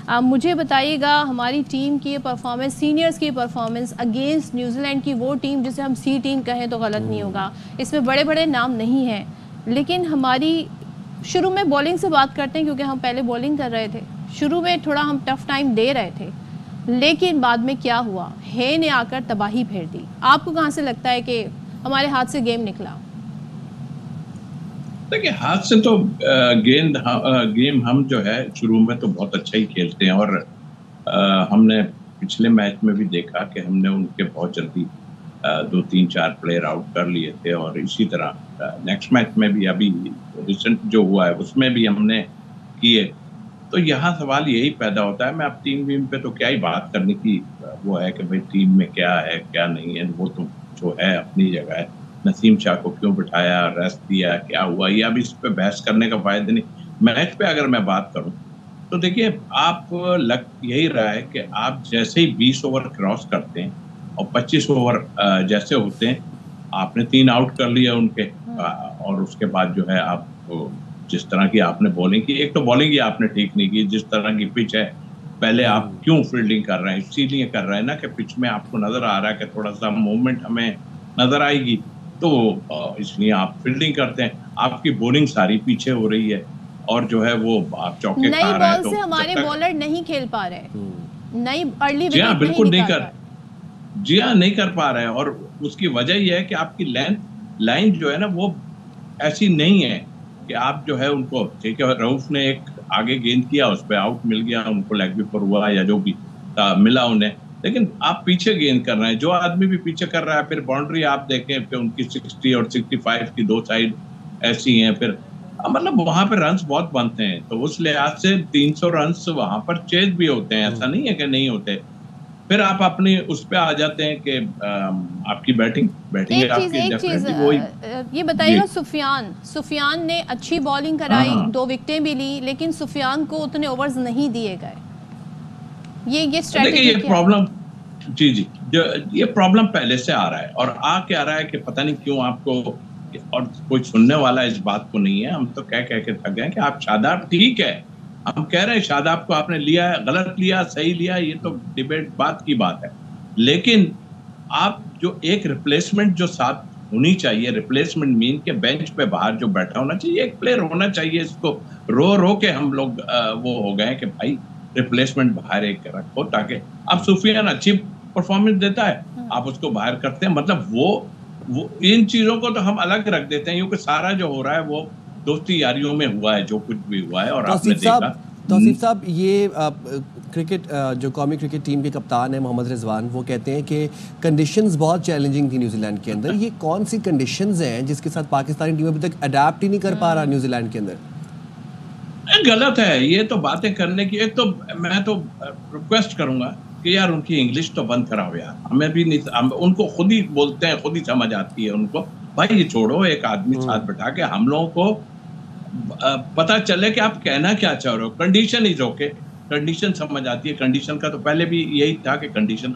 आप मुझे बताइएगा हमारी टीम की परफॉर्मेंस, सीनियर्स की परफॉर्मेंस अगेंस्ट न्यूजीलैंड की, वो टीम जिसे हम सी टीम कहें तो गलत नहीं होगा, इसमें बड़े बड़े नाम नहीं हैं, लेकिन हमारी शुरू में बॉलिंग से बात करते हैं क्योंकि हम पहले बॉलिंग कर रहे थे। शुरू में थोड़ा हम टफ टाइम दे रहे थे, लेकिन बाद में क्या हुआ, हे ने आकर तबाही फेर दी। आपको कहाँ से लगता है कि हमारे हाथ से गेम निकला? देखिए, हाथ से तो गेम हम जो है शुरू में तो बहुत अच्छा ही खेलते हैं, और हमने पिछले मैच में भी देखा कि हमने उनके बहुत जल्दी 2-3-4 प्लेयर आउट कर लिए थे, और इसी तरह नेक्स्ट मैच में भी अभी रिसेंट जो हुआ है उसमें भी हमने किए। तो यहाँ सवाल यही पैदा होता है, मैं अब टीम वीम पे तो क्या ही बात करने की वो है कि भाई टीम में क्या है क्या नहीं है, वो तो जो है अपनी जगह है। नसीम शाह को क्यों बिठाया, रेस्ट दिया, क्या हुआ, ये अब इस पे बहस करने का फायदा नहीं। मैच पे अगर मैं बात करूं तो देखिए, आप लग यही रहा है कि आप जैसे ही 20 ओवर क्रॉस करते हैं और 25 ओवर जैसे होते हैं, आपने 3 आउट कर लिया उनके, और उसके बाद जो है आप जिस तरह की आपने बॉलिंग की, एक तो बॉलिंग ही आपने ठीक नहीं की, जिस तरह की पिच है, पहले आप क्यों फील्डिंग कर रहे हैं, इसीलिए कर रहे हैं ना कि पिच में आपको नजर आ रहा है कि थोड़ा सा मूवमेंट हमें नजर आएगी, तो इसलिए आप फील्डिंग करते हैं। आपकी बॉलिंग सारी पीछे हो रही है, और जो है वो आप चौके खा रहे हैं, तो से हमारे बॉलर नहीं खेल पा रहे, नई अर्ली जी हाँ, विकेट बिल्कुल नहीं निकाल कर जी हाँ, नहीं कर पा रहे हैं, और उसकी वजह यह है कि आपकी लाइन जो है ना वो ऐसी नहीं है कि आप जो है उनको, ठीक है, रऊफ ने एक आगे गेंद किया, उस पर आउट मिल गया उनको, लेग वीपर हुआ या जो भी मिला उन्हें, लेकिन आप पीछे गेंद कर रहे हैं, जो आदमी भी पीछे कर रहा है, फिर बाउंड्री आप देखें कि उनकी 60 और 65 की दो साइड ऐसी हैं, फिर मतलब वहां पर रन्स बहुत बनते हैं, तो उस लिहाज से 300 रन्स वहां पर चेज भी होते हैं, ऐसा नहीं है कि नहीं होते। फिर आप अपनी उस पे आ जाते हैं कि आपकी बैटिंग एक आपकी चीज डेफिनेटली वही। ये बताइएगा, सुफियान ने अच्छी बॉलिंग कराई, 2 विकेटें भी ली, लेकिन सुफियान को उतने ओवर्स नहीं दिए गए। ये स्ट्रेटजी ये प्रॉब्लम, जी जी, ये प्रॉब्लम पहले से आ रहा है, और आ क्या रहा है कि पता नहीं क्यों आपको, और कोई सुनने वाला इस बात को नहीं है, हम तो कह के थक गए कि आप शादाब ठीक है, हम कह रहे हैं शादाब को आपने लिया है, गलत लिया सही लिया, ये तो डिबेट बात की बात है, लेकिन आप जो एक रिप्लेसमेंट जो साथ होनी चाहिए, रिप्लेसमेंट मीन के बेंच पे बाहर जो बैठा होना चाहिए, एक प्लेयर होना चाहिए। इसको रो रो के हम लोग वो हो गए कि भाई रिप्लेसमेंट बाहर एक रखो, ताकि अब सुफियान अच्छी परफॉर्मेंस देता है, आप उसको बाहर करते हैं, मतलब वो इन चीजों को तो हम अलग रख देते हैं, क्योंकि सारा जो हो रहा है वो दोस्ती यारियों में हुआ है, जो कुछ भी हुआ है। और आपने देखा तौसीफ साहब, ये क्रिकेट जो कौमी क्रिकेट टीम के कप्तान है मोहम्मद रिजवान, वो कहते हैं कि कंडीशंस बहुत चैलेंजिंग थी न्यूजीलैंड के अंदर। ये कौन सी कंडीशंस हैं जिसके साथ पाकिस्तानी टीम अभी तक अडेप्ट ही नहीं कर पा रहा न्यूजीलैंड के अंदर? गलत है ये तो बातें करने की। एक तो मैं तो रिक्वेस्ट करूंगा कि यार उनकी इंग्लिश तो बंद कराओ यार, हमें भी नहीं, उनको खुद ही बोलते हैं, खुद ही समझ आती है उनको। भाई ये छोड़ो, एक आदमी साथ बैठा के हम लोगों को पता चले कि आप कहना क्या चाह रहे हो। कंडीशन इज ओके, कंडीशन समझ आती है। कंडीशन का तो पहले भी यही था कि कंडीशन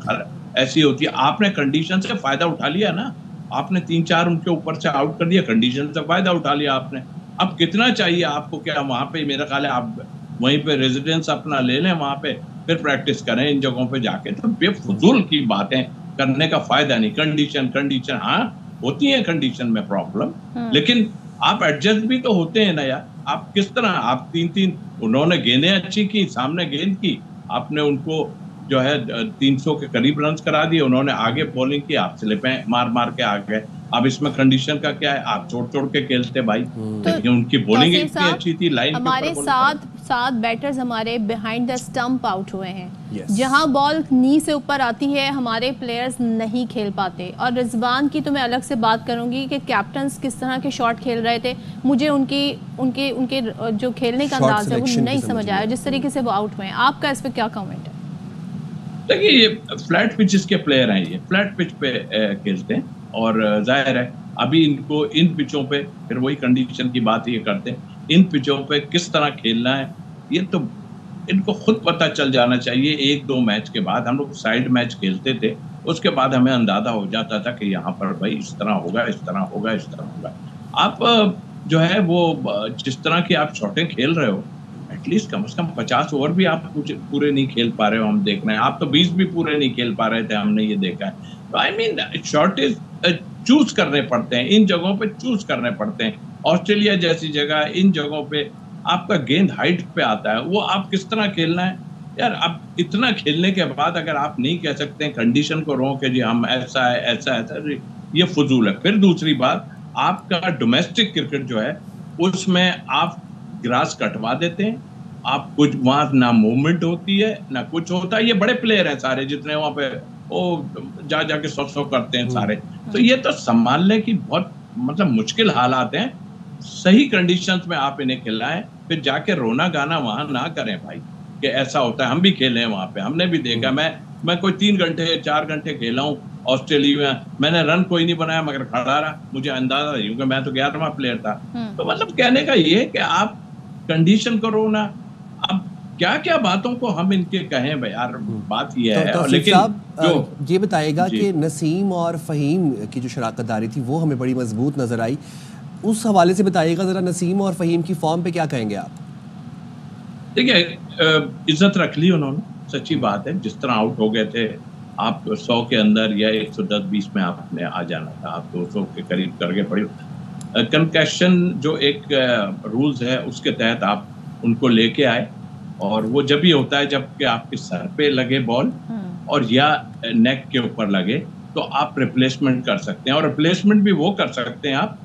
ऐसी होती है, आपने कंडीशन से फायदा उठा लिया ना, आपने 3-4 उनके ऊपर से आउट कर दिया, कंडीशन से फायदा उठा लिया आपने। अब कितना चाहिए आपको, क्या वहां पे मेरा ख्याल है आप वहीं पे रेजिडेंस अपना ले लें, वहां पे फिर प्रैक्टिस करें इन जगहों पे जाके। तो बेफजूल की बातें करने का फायदा नहीं। कंडीशन हाँ होती है, कंडीशन में प्रॉब्लम, लेकिन आप एडजस्ट भी तो होते हैं ना यार। आप किस तरह, आप 3-3 उन्होंने गेंदें अच्छी की, सामने गेंद की, आपने उनको जो है 300 के करीब रन करा दिए, उन्होंने आगे बॉलिंग की, आप स्लिपें मार मार के आ गए। अब इसमें कंडीशन का क्या है, आप छोड़ के खेलते भाई, लेकिन उनकी बॉलिंग इतनी अच्छी थी, लाइन हमारे सात बैटर्स हमारे बिहाइंड द स्टंप आउट हुए हैं। जहां बॉल नी से ऊपर आती है हमारे प्लेयर्स नहीं खेल पाते। और रिजवान की तो मैं अलग से बात करूंगी कि कैप्टन्स किस तरह के शॉट खेल रहे थे, मुझे उनके जो खेलने का अंदाज है वो नहीं समझ आया, जिस तरीके से वो आउट हुए हैं। आपका इस पर क्या कमेंट है? देखिए, ये फ्लैट पिचेस के प्लेयर हैं, ये फ्लैट पिच पे खेलते हैं, और जाहिर है अभी इनको इन पिचों पे फिर वही कंडीशन की बात ये करते हैं, इन पिचों पे किस तरह खेलना है ये तो इनको खुद पता चल जाना चाहिए। 1-2 मैच के बाद, हम लोग साइड मैच खेलते थे, उसके बाद हमें अंदाजा हो जाता था कि यहाँ पर भाई इस तरह होगा, इस तरह होगा, इस तरह होगा। आप जो है वो जिस तरह की आप शॉटें खेल रहे हो, एटलीस्ट कम से कम 50 ओवर भी आप पूरे नहीं खेल पा रहे हो, हम देख रहे हैं। आप तो 20 भी पूरे नहीं खेल पा रहे थे, हमने ये देखा है। तो आई मीन शॉर्टेज चूज करने पड़ते हैं, इन जगहों पे चूज करने पड़ते हैं। ऑस्ट्रेलिया जैसी जगह, इन जगहों पे आपका गेंद हाइट पे आता है, वो आप किस तरह खेलना है यार। अब इतना खेलने के बाद अगर आप नहीं कह सकते हैं कंडीशन को रोक के जी हम ऐसा है ऐसा ऐसा, ये फजूल है। फिर दूसरी बात, आपका डोमेस्टिक क्रिकेट जो है उसमें आप ग्रास कटवा देते हैं, आप कुछ वहां ना मूवमेंट होती है ना कुछ होता है। ये बड़े प्लेयर हैं सारे जितने वहां पे, वो जाके 100 करते हैं सारे। तो ये तो संभालने की बहुत मतलब मुश्किल हालात हैं। सही कंडीशंस में आप इन्हें खिलाएं, फिर जाके रोना गाना वहां ना करें भाई कि ऐसा होता है। हम भी खेले हैं वहां पे, हमने भी देखा। मैं कोई 3 घंटे 4 घंटे खेला हूँ ऑस्ट्रेलिया में, मैंने रन कोई नहीं बनाया मगर खड़ा रहा। मुझे अंदाजा नहीं, क्योंकि मैं तो 11वां प्लेयर था। तो मतलब कहने का ये कि आप कंडीशन करो ना। अब क्या क्या बातों को हम इनके कहें भाई यार, बात ये है। तो लेकिन साहब ये बताएगा कि नसीम और फ़हीम की जो शराकतदारी थी वो हमें बड़ी मजबूत नजर आई, उस हवाले से बताइएगा जरा। नसीम और फ़हीम की फॉर्म पे क्या कहेंगे आप? देखिए, इज्जत रख ली उन्होंने, सच्ची बात है। जिस तरह आउट हो गए थे, आप 100 के अंदर या 110-20 में आपने आ जाना था, आप 200 के करीब करके पड़ी। कंकैशन जो एक रूल्स है उसके तहत आप उनको लेके आए, और वो जब भी होता है जबकि आपके सर पे लगे बॉल और या नेक के ऊपर लगे, तो आप रिप्लेसमेंट कर सकते हैं। और रिप्लेसमेंट भी वो कर सकते हैं आप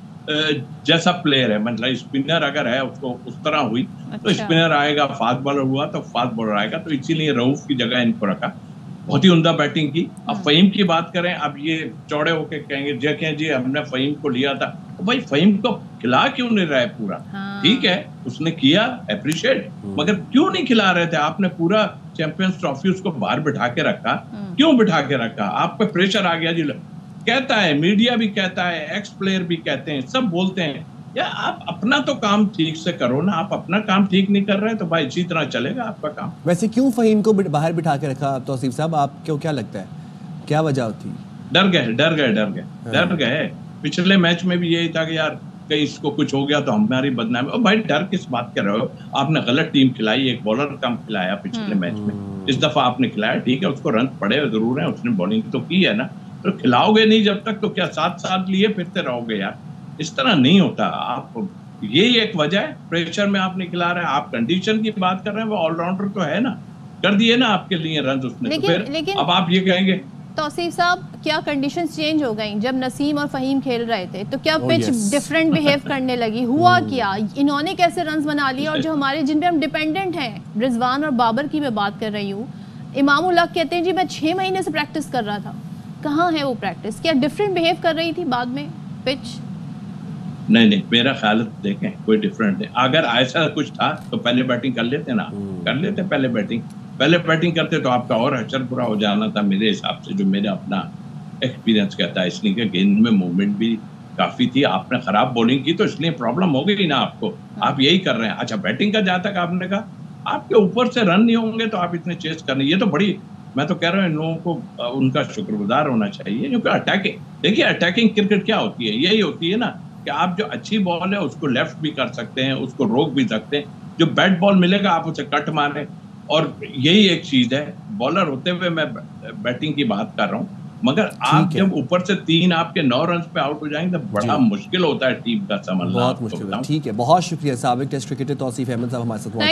जैसा प्लेयर है, मतलब स्पिनर अगर है उसको उस तरह हुई तो स्पिनर आएगा, फास्ट बॉलर हुआ तो फास्ट बॉलर आएगा। तो इसीलिए रऊफ की जगह इनको रखा, बहुत ही उम्दा बैटिंग की। अब फ़हीम की बात करें, अब ये चौड़े होके कहेंगे देखें जी हमने फ़हीम को लिया था, तो भाई फ़हीम को खिला क्यों नहीं रहे पूरा? ठीक है, उसने किया अप्रिशिएट, मगर क्यों नहीं खिला रहे थे? आपने पूरा चैंपियंस ट्रॉफी उसको बाहर बिठा के रखा, क्यों बिठा के रखा? आप पे प्रेशर आ गया जी, कहता है मीडिया भी कहता है, एक्स प्लेयर भी कहते हैं, सब बोलते हैं या आप अपना तो काम ठीक से करो ना। आप अपना काम ठीक नहीं कर रहे तो भाई इसी तरह चलेगा आपका काम। वैसे क्यों फ़हीम को बाहर बिठा के रखा तौसीफ साहब, आपको क्या लगता है, क्या वजह थी? डर गए। पिछले मैच में भी यही था कि यार कहीं इसको कुछ हो गया तो हमारी बदनामी। और भाई डर किस बात कर रहे हो? आपने गलत टीम खिलाई, एक बॉलर कम खिलाया पिछले मैच में, इस दफा आपने खिलाया, ठीक है उसको रन पड़े जरूर है, उसने बॉलिंग तो की है ना, तो खिलाओगे नहीं जब तक तो क्या साथ लिए फिरते रहोगे यार? इस तरह नहीं होता। आप यही एक वजह है, प्रेशर में आप नहीं खिला रहे हैं। आप कंडीशन की बात कर रहे हैं, वो ऑलराउंडर तो है ना, कर दिए ना आपके लिए रन उसने। तो फिर अब आप ये कहेंगे तौसीफ साहब, क्या कंडीशंस चेंज हो गई जब नसीम और फ़हीम खेल रहे थे? तो क्या पिच डिफरेंट बिहेव करने लगी? हुआ क्या? इन्होंने कैसे रन बना लिए? और जो हमारे जिन पे हम डिपेंडेंट हैं, रिजवान और बाबर की मैं बात कर रही हूँ, इमाम उल हक कहते हैं जी मैं 6 महीने से प्रैक्टिस कर रहा था। कहाँ है वो प्रैक्टिस? क्या डिफरेंट बिहेव कर रही थी बाद में पिच? नहीं, मेरा ख्याल देखें कोई डिफरेंट नहीं। अगर ऐसा कुछ था तो पहले बैटिंग कर लेते ना, कर लेते पहले बैटिंग करते तो आपका और हशर पूरा हो जाना था मेरे हिसाब से, जो मेरा अपना एक्सपीरियंस कहता है। इसलिए कि गेंद में मूवमेंट भी काफी थी, आपने खराब बॉलिंग की तो इसलिए प्रॉब्लम हो गई ना आपको। आप यही कर रहे हैं। अच्छा, बैटिंग का जहाँ तक आपने कहा, आपके ऊपर से रन नहीं होंगे तो आप इतने चेस करने, ये तो बड़ी, मैं तो कह रहा हूँ इन लोगों को उनका शुक्रगुजार होना चाहिए। क्योंकि अटैकिंग, देखिए अटैकिंग क्रिकेट क्या होती है, यही होती है ना कि आप जो अच्छी बॉल है उसको लेफ्ट भी कर सकते हैं, उसको रोक भी सकते हैं। जो बैट बॉल मिलेगा आप उसे कट मारें, और यही एक चीज है। बॉलर होते हुए मैं बैटिंग की बात कर रहा हूँ, मगर आप जब ऊपर से 3 आपके 9 रन पे आउट हो जाएंगे तो बड़ा मुश्किल होता है टीम का संभालना। बहुत मुश्किल है। ठीक है, बहुत शुक्रिया। साबिक टेस्ट क्रिकेटर तौसीफ अहमद साहब हमारे साथ मौजूद।